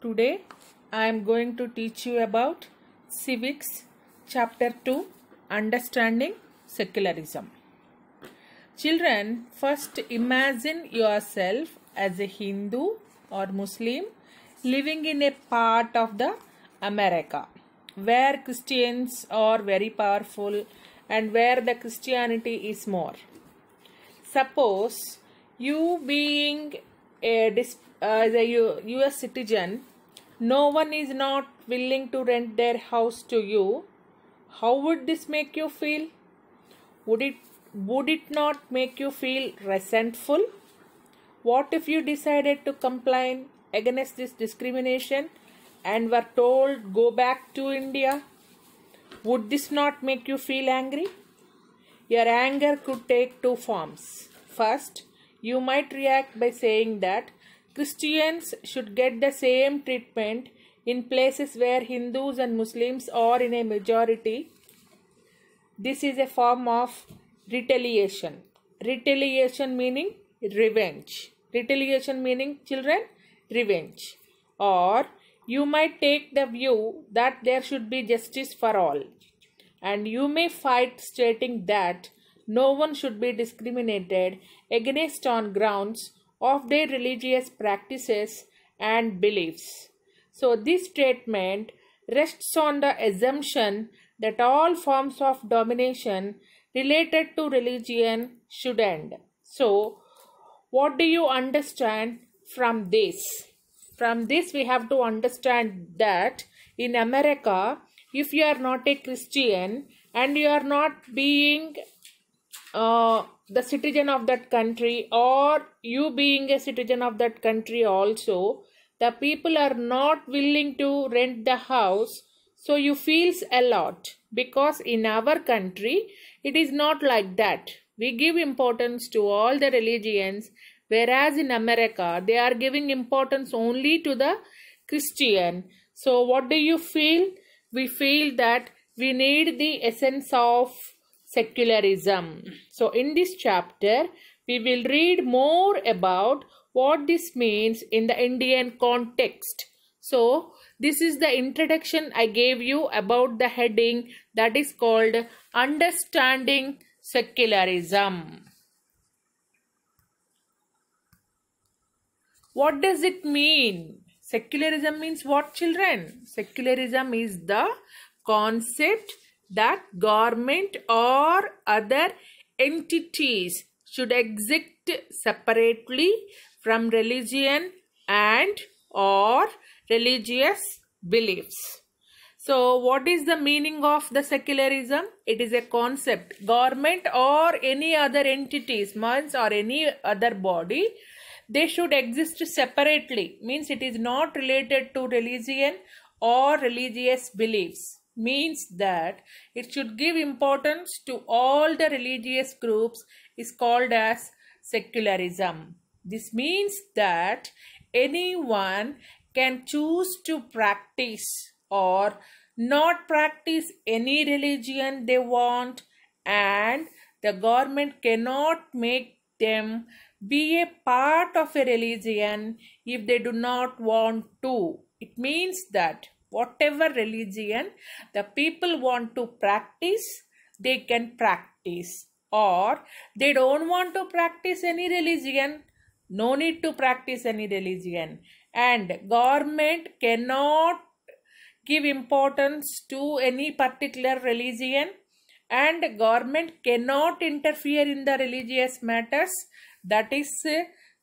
Today I am going to teach you about Civics Chapter 2 Understanding Secularism. Children, first imagine yourself as a Hindu or Muslim living in a part of the America where Christians are very powerful and where the Christianity is more. Suppose you being the US citizen, no one is not willing to rent their house to you. How would this make you feel? Would it not make you feel resentful? What if you decided to complain against this discrimination and were told go back to India? Would this not make you feel angry? Your anger could take two forms. First, you might react by saying that Christians should get the same treatment in places where Hindus and Muslims are in a majority. This is a form of retaliation. Retaliation meaning revenge. Retaliation meaning, children, revenge. Or you might take the view that there should be justice for all. And you may fight stating that no one should be discriminated against on grounds of their religious practices and beliefs. So this statement rests on the assumption that all forms of domination related to religion should end. So what do you understand from this? From this we have to understand that in America, if you are not a Christian and you are not being the citizen of that country, or you being a citizen of that country also, the people are not willing to rent the house, so you feels a lot, because in our country it is not like that. We give importance to all the religions, whereas in America they are giving importance only to the Christian. So what do you feel? We feel that we need the essence of secularism. So in this chapter we will read more about what this means in the Indian context. So this is the introduction I gave you about the heading that is called Understanding Secularism. What does it mean? Secularism means what, children? Secularism is the concept that government or other entities should exist separately from religion and or religious beliefs. So what is the meaning of the secularism? It is a concept. Government or any other entities, means or any other body, they should exist separately. Means it is not related to religion or religious beliefs. Means that it should give importance to all the religious groups is called as secularism. This means that anyone can choose to practice or not practice any religion they want, and the government cannot make them be a part of a religion if they do not want to. It means that whatever religion the people want to practice, they can practice, or they don't want to practice any religion, no need to practice any religion, and government cannot give importance to any particular religion, and government cannot interfere in the religious matters. That is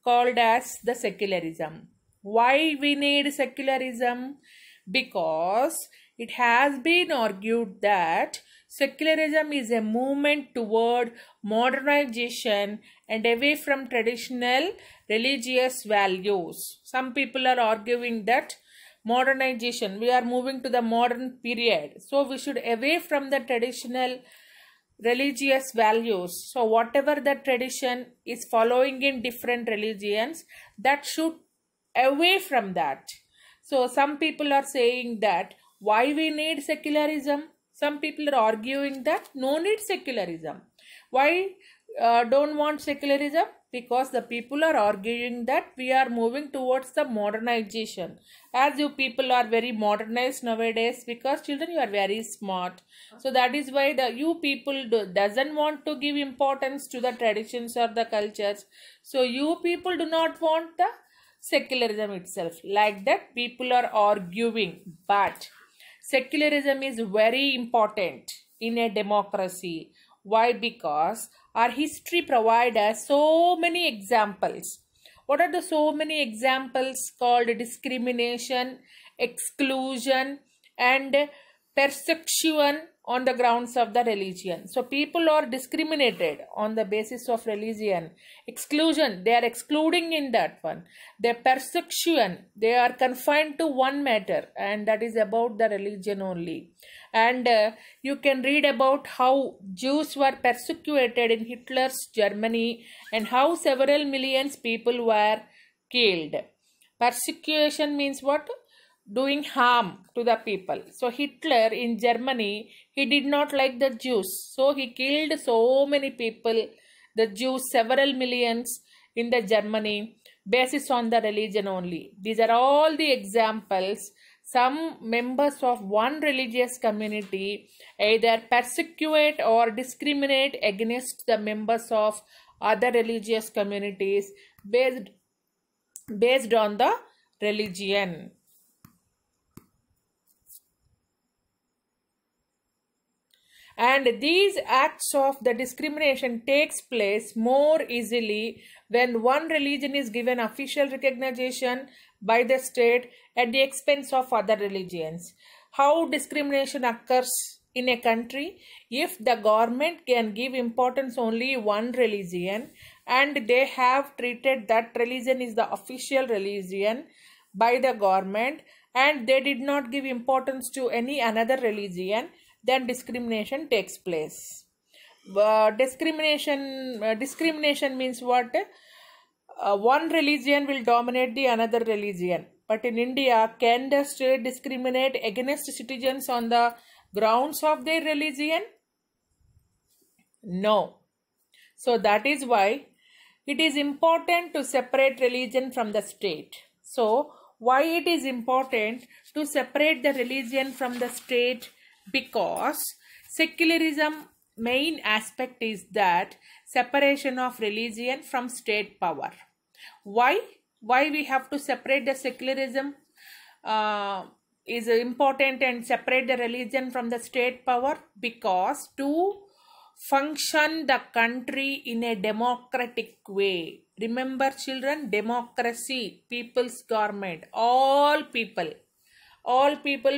called as the secularism. Why we need secularism? Because it has been argued that secularism is a movement toward modernization and away from traditional religious values. Some people are arguing that modernization, we are moving to the modern period, so we should away from the traditional religious values. So whatever the tradition is following in different religions, that should away from that. So some people are saying that why we need secularism? Some people are arguing that no need secularism. Why don't want secularism? Because the people are arguing that we are moving towards the modernization. As you people are very modernized nowadays, because children, you are very smart. So that is why the you people doesn't want to give importance to the traditions or the cultures. So you people do not want the secularism itself. Like that, people are arguing. But secularism is very important in a democracy. Why? Because our history provides us so many examples. What are the so many examples? Called discrimination, exclusion, and persecution on the grounds of the religion. So people are discriminated on the basis of religion. Exclusion, they are excluding in that one. Their persecution, they are confined to one matter, and that is about the religion only. And you can read about how Jews were persecuted in Hitler's Germany and how several millions people were killed. Persecution means what? Doing harm to the people. So Hitler in Germany, he did not like the Jews. So he killed so many people, the Jews, several millions in the Germany, basis on the religion only. These are all the examples. Some members of one religious community either persecute or discriminate against the members of other religious communities based on the religion. And these acts of the discrimination takes place more easily when one religion is given official recognition by the state at the expense of other religions. How discrimination occurs in a country? If the government can give importance only one religion and they have treated that religion is the official religion by the government and they did not give importance to any another religion, then discrimination takes place. Discrimination means what? One religion will dominate the another religion. But in India, can the state discriminate against citizens on the grounds of their religion? No. So that is why it is important to separate religion from the state. So why it is important to separate the religion from the state? Because secularism main aspect is that separation of religion from state power. Why we have to separate the secularism is important and separate the religion from the state power? Because to function the country in a democratic way. Remember children, democracy, people's government, all people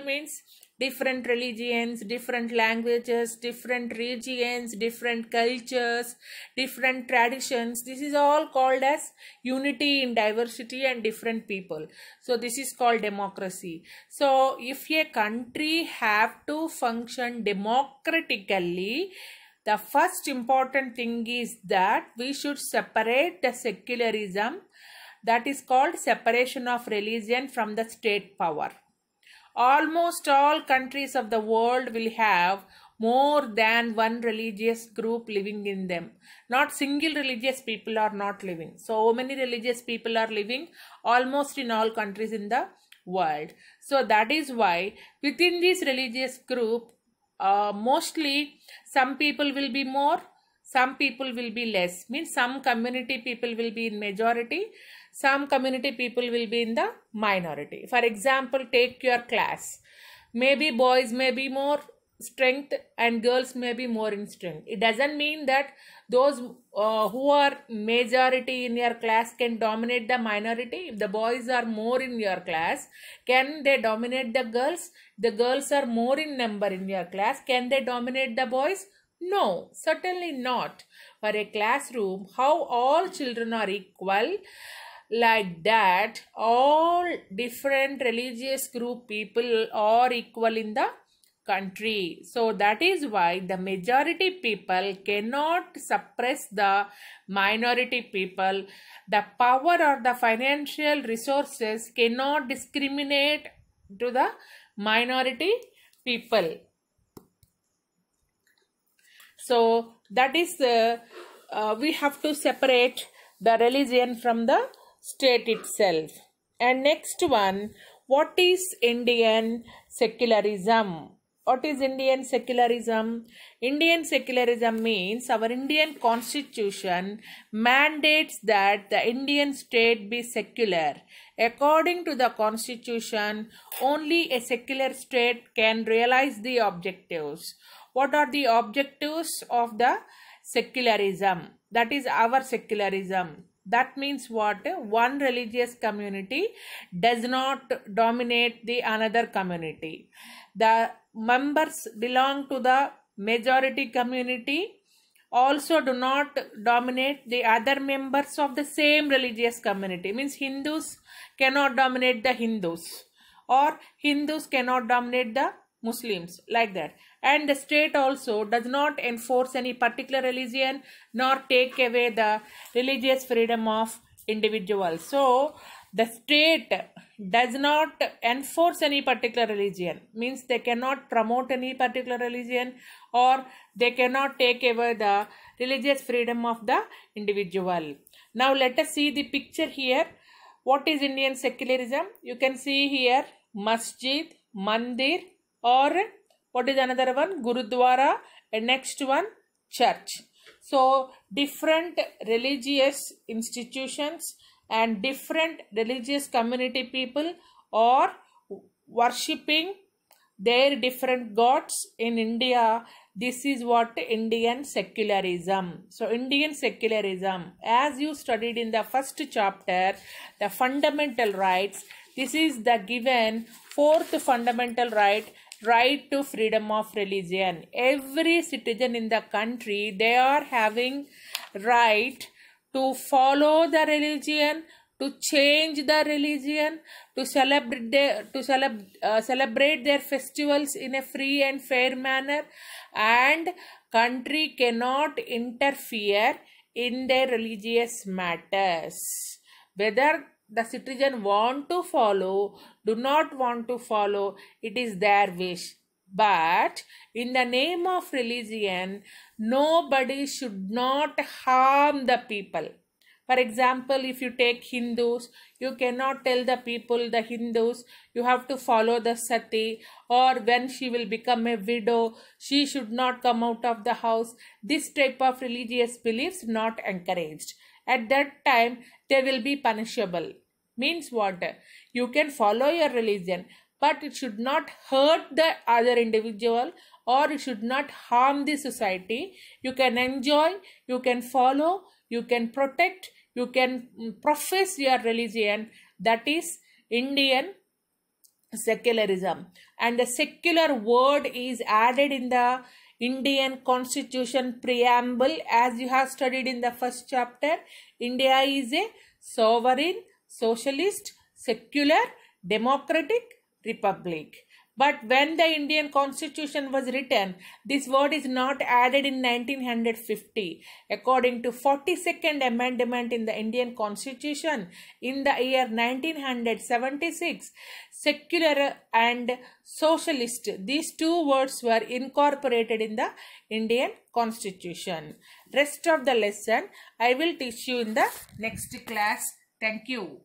means different religions, different languages, different regions, different cultures, different traditions. This is all called as unity in diversity and different people. So this is called democracy. So if a country have to function democratically, the first important thing is that we should separate the secularism, that is called separation of religion from the state power. Almost all countries of the world will have more than one religious group living in them. Not single religious people are not living. So many religious people are living almost in all countries in the world. So that is why within this religious group, mostly some people will be more, some people will be less. Means some community people will be in majority, some community people will be in the minority. For example, take your class. Maybe boys may be more strength and girls may be more in strength. It doesn't mean that those who are majority in your class can dominate the minority. If the boys are more in your class, can they dominate the girls? The girls are more in number in your class. Can they dominate the boys? No, certainly not. For a classroom, how all children are equal, like that all different religious group people are equal in the country. So that is why the majority people cannot suppress the minority people. The power or the financial resources cannot discriminate to the minority people. So that is we have to separate the religion from the state itself. And next one, what is Indian secularism? What is Indian secularism? Indian secularism means our Indian constitution mandates that the Indian state be secular. According to the constitution, only a secular state can realize the objectives. What are the objectives of the secularism? That is our secularism. That means what? One religious community does not dominate the another community. The members belong to the majority community also do not dominate the other members of the same religious community. Means Hindus cannot dominate the Hindus, or Hindus cannot dominate the Muslims, like that. And the state also does not enforce any particular religion nor take away the religious freedom of individuals. So the state does not enforce any particular religion, means they cannot promote any particular religion, or they cannot take away the religious freedom of the individual. Now let us see the picture here. What is Indian secularism? You can see here masjid, mandir, or what is another one? Gurudwara, and next one church. So different religious institutions and different religious community people are worshipping their different gods in India. This is what Indian secularism. So Indian secularism, as you studied in the first chapter, the fundamental rights, this is the given fourth fundamental right, right to freedom of religion. Every citizen in the country, they are having right to follow the religion, to change the religion, to celebrate their festivals in a free and fair manner, and country cannot interfere in their religious matters. Whether the citizen want to follow, do not want to follow, it is their wish. But in the name of religion, nobody should not harm the people. For example, if you take Hindus, you cannot tell the people, the Hindus, you have to follow the sati, or when she will become a widow, she should not come out of the house. This type of religious beliefs not encouraged. At that time, they will be punishable. Means what? You can follow your religion, but it should not hurt the other individual, or it should not harm the society. You can enjoy, you can follow, you can protect, you can profess your religion. That is Indian secularism. And the secular word is added in the Indian Constitution preamble, as you have studied in the first chapter. India is a sovereign, socialist, secular, democratic republic. But when the Indian Constitution was written, this word is not added in 1950. According to 42nd Amendment in the Indian Constitution in the year 1976, secular and socialist, these two words were incorporated in the Indian Constitution. Rest of the lesson I will teach you in the next class. Thank you.